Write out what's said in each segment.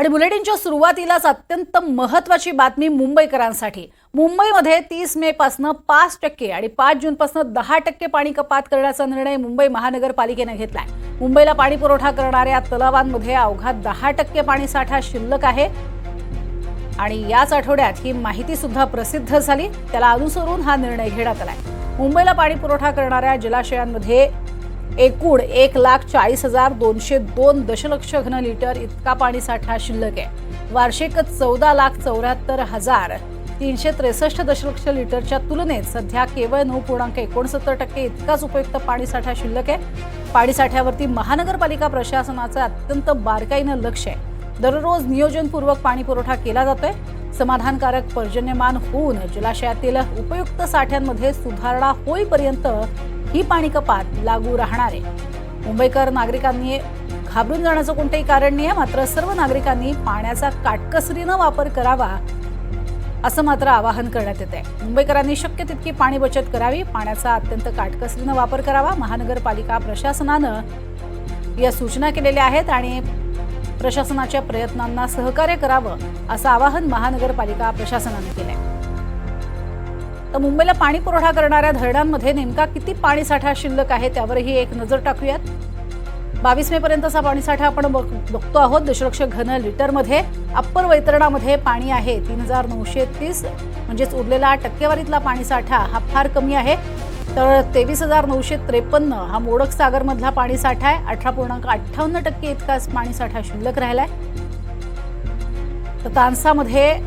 आणि बुलेटिनच्या सुरुवातीलाच अत्यंत महत्त्वाची बातमी मुंबईकरांसाठी। मुंबईमध्ये 30 मे पासून 5% आणि 5 जून पासून 10% पाणी कपात करण्याचा निर्णय मुंबई महानगरपालिकेने घेतलाय। मुंबईला पाणी पुरवठा करणाऱ्या तलावांमध्ये अवघा 10% पाणीसाठा शिल्लक आहे आणि याच आठवड्यात ही माहिती सुद्धा प्रसिद्ध झाली। त्याला अनुसरून हा निर्णय घेण्यात आलाय। मुंबईला पाणी पुरवठा करणाऱ्या जलाशयांमध्ये एकूण 1,40,202 दशलक्ष घनलिटर इतका पाणीसाठा शिल्लक आहे। वार्षिक 14,74,363 दशलक्ष लिटरच्या तुलनेत सध्या केवळ 9.69% इतकाच उपयुक्त पाणीसाठा शिल्लक आहे। पाणीसाठ्यावरती महानगरपालिका प्रशासनाचं अत्यंत बारकाईनं लक्ष आहे। दररोज नियोजनपूर्वक पाणी पुरवठा केला जातोय। समाधानकारक पर्जन्यमान होऊन जलाशयातील उपयुक्त साठ्यांमध्ये सुधारणा होईपर्यंत ही पाणी कपात लागू राहणार आहे। मुंबईकर नागरिकांनी घाबरून जाण्याचं कोणतेही कारण नाही, मात्र सर्व नागरिकांनी पाण्याचा काटकसरीनं वापर करावा असं मात्र आवाहन करण्यात येत आहे। मुंबईकरांनी शक्य तितकी पाणी बचत करावी, पाण्याचा अत्यंत काटकसरीनं वापर करावा। महानगरपालिका प्रशासनानं या सूचना केलेल्या आहेत आणि प्रशासनाच्या प्रयत्नांना सहकार्य करावं असं आवाहन महानगरपालिका प्रशासनाने केलंय। तर मुंबईला पाणी पुरवठा करणाऱ्या धरणांमध्ये नेमका किती पाणीसाठा शिल्लक आहे त्यावरही एक नजर टाकूयात। 22 मे पर्यंतचा पाणीसाठा आपण बघतो आहोत। दशलक्ष घन लिटरमध्ये अप्पर वैतरणामध्ये पाणी आहे 3,930, म्हणजेच उरलेला टक्केवारीतला पाणीसाठा हा फार कमी आहे। तर 23,953 हा मोडक सागरमधला पाणीसाठा आहे। 18.58% इतकाच पाणीसाठा शिल्लक राहिलाय। तर तानसामध्ये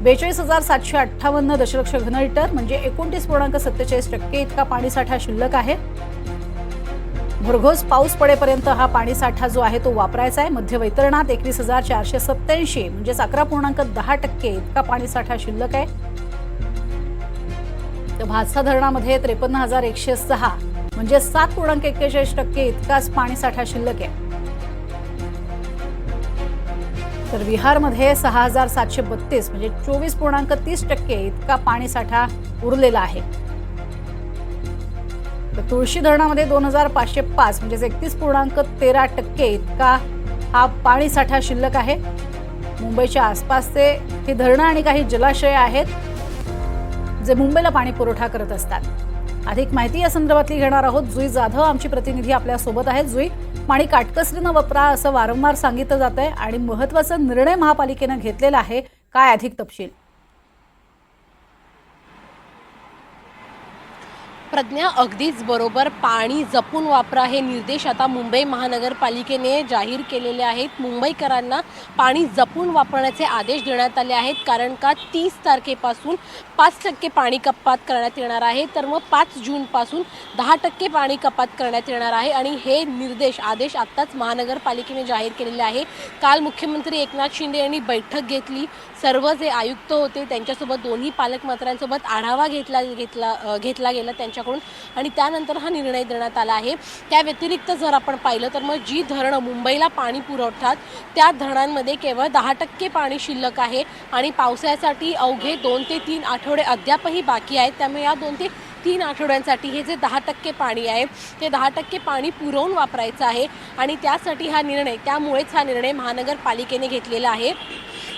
42,758 दशलक्ष घनलिटर म्हणजे 29.47% इतका पाणीसाठा शिल्लक आहे। भरघोस पाऊस पडेपर्यंत हा पाणीसाठा जो आहे तो वापरायचा आहे। मध्य वैतरणात 21,487 म्हणजे 11.10% इतका पाणीसाठा शिल्लक आहे। तर भातसा धरणामध्ये 53,106 म्हणजे 7.41% इतकाच पाणीसाठा शिल्लक आहे। तर विहारमध्ये 6,732 म्हणजे 24.30% इतका पाणीसाठा उरलेला आहे। तर तुळशी धरणामध्ये 2,505 म्हणजे 31.13% इतका हा पाणीसाठा शिल्लक आहे। मुंबईच्या आसपासचे ही धरणं आणि काही जलाशय आहेत जे मुंबईला पाणी पुरवठा करत असतात। अधिक माहिती या संदर्भातली घेणार आहोत। जुई जाधव आमची प्रतिनिधी आपल्या सोबत आहेत। जुई, पाणी काटकसरीनं वापरा असं वारंवार सांगितलं जात आहे आणि महत्त्वाचा निर्णय महापालिकेनं घेतलेला आहे, काय अधिक तपशील? प्रज्ञा, अगदीच बरोबर। पाणी जपून वापरा हे निर्देश आता मुंबई महानगरपालिकेने जाहीर केलेले आहेत। मुंबईकरांना पाणी जपून वापरण्याचे आदेश देण्यात आले आहेत, कारण का 30 तारखेपासून 5% पाणी कपात करण्यात येणार आहे, तर मग 5 जूनपासून 10% पाणी कपात करण्यात येणार आहे। आणि हे आदेश आत्ताच महानगरपालिकेने जाहीर केलेले आहे। काल मुख्यमंत्री एकनाथ शिंदे यांनी बैठक घेतली। सर्व जे आयुक्त होते त्यांच्यासोबत, दोन्ही पालकमंत्र्यांसोबत आढावा घेतला गेला त्यांच्याकडून आणि त्यानंतर हा निर्णय देण्यात आला आहे। त्या व्यतिरिक्त जर आपण पाहिलं तर मग जी धरणं मुंबईला पाणी पुरवतात त्या धरणांमध्ये केवळ 10% पाणी शिल्लक आहे आणि पावसाळ्यासाठी अवघे 2 ते 3 आठवडे अद्यापही बाकी आहेत। त्यामुळे या 2 ते 3 आठवड्यांसाठी हे जे 10% पाणी आहे ते 10% पाणी पुरवून वापरायचं आहे आणि त्यामुळेच हा निर्णय महानगरपालिकेने घेतलेला आहे।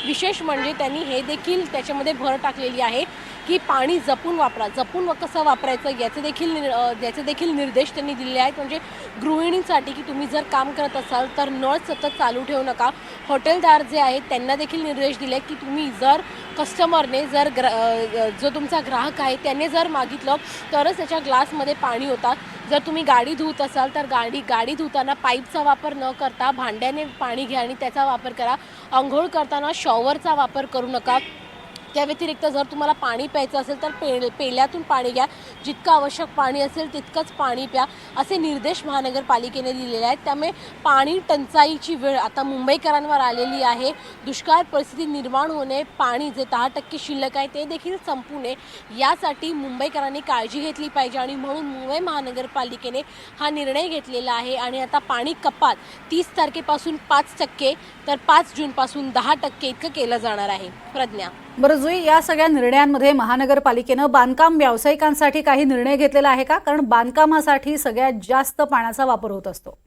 विशेष म्हणजे त्यांनी त्याच्यामध्ये भर टाकलेली आहे की पाणी जपून वापरा। जपून कसं वापरायचं याचे देखील निर्देश त्यांनी दिले आहेत। म्हणजे गृहिणींसाठी की तुम्ही जर काम करत असाल तर नळ सतत चालू ठेवू नका। हॉटेलदार जे आहेत त्यांना देखील निर्देश दिले की तुम्ही जर कस्टमरने जो तुमचा ग्राहक आहे त्याने जर मागितलं तरच त्याच्या ग्लासमध्ये पाणी होतात। जर तुम्ही गाडी धुत असाल तर गाडी धुताना पाईपचा वापर न करता भांड्याने पाणी घ्या आणि त्याचा वापर करा। अंघोळ करताना शॉवरचा वापर करू नका। त्या व्यतिरिक्त जर तुम्हाला पाणी प्यायचं असेल तर पेल्यातून पाणी घ्या। जितकं आवश्यक पाणी असेल तितकंच पाणी प्या, असे निर्देश महानगरपालिकेने दिलेले आहेत। त्यामुळे पाणी टंचाईची वेळ आता मुंबईकरांवर आलेली आहे। दुष्काळ परिस्थिती निर्माण होणे, पाणी जे 10% शिल्लक आहे ते देखील संपू नये यासाठी मुंबईकरांनी काळजी घेतली पाहिजे आणि म्हणून मुंबई महानगरपालिकेने हा निर्णय घेतलेला आहे। आणि आता पाणी कपात 30 तारखेपासून 5% तर 5 जूनपासून 10% इतकं केलं जाणार आहे। प्रज्ञा, बरं जुई, या सगळ्या निर्णयांमध्ये महानगरपालिकेनं बांधकाम व्यावसायिकांसाठी काही निर्णय घेतलेला आहे का? कारण बांधकामासाठी सगळ्यात जास्त पाण्याचा वापर होत असतो।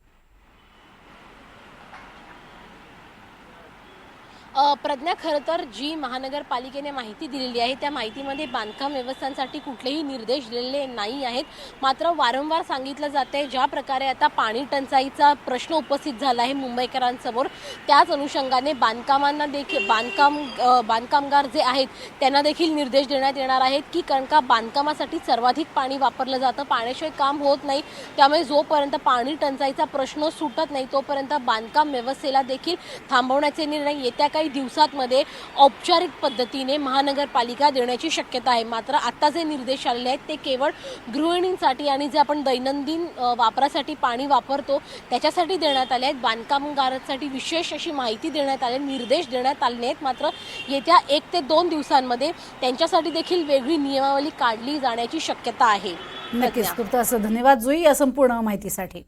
प्रज्ञा, खरं तर जी महानगरपालिकेने माहिती दिलेली आहे त्या माहितीमध्ये बांधकाम व्यवस्थांसाठी कुठलेही निर्देश दिलेले नाही आहेत. मात्र वारंवार सांगितलं जाते ज्या प्रकारे आता पाणी टंचाईचा प्रश्न उपस्थित झाला आहे मुंबईकरांसमोर, त्याच अनुषंगाने बांधकामांना देखील बांधकामगार जे आहेत त्यांना देखील निर्देश देण्यात येणार आहेत की कारण का बांधकामासाठी सर्वाधिक पाणी वापरलं जातं, पाण्याशिवाय काम होत नाही. त्यामुळे जोपर्यंत पाणी टंचाईचा प्रश्न सुटत नाही तोपर्यंत बांधकाम व्यवस्थेला देखील थांबवण्याचे निर्णय येत्या काही दिवसांमध्ये औपचारिक पद्धतीने महानगरपालिका देण्याची शक्यता आहे. मात्र आता जे निर्देश आलेले आहेत ते केवळ गृहिणींसाठी आणि जे आपण दैनंदिन वापरासाठी पाणी वापरतो त्याच्यासाठी देण्यात आले आहेत. बांधकामगारांसाठी विशेष अशी माहिती देण्यात आली, निर्देश देण्यात आले आहेत. मात्र येत्या 1 ते 2 दिवसांमध्ये त्यांच्यासाठी देखील वेगळी नियमावली काढली जाण्याची शक्यता आहे. नक्कीच. तुर्तास धन्यवाद जुई या संपूर्ण माहितीसाठी.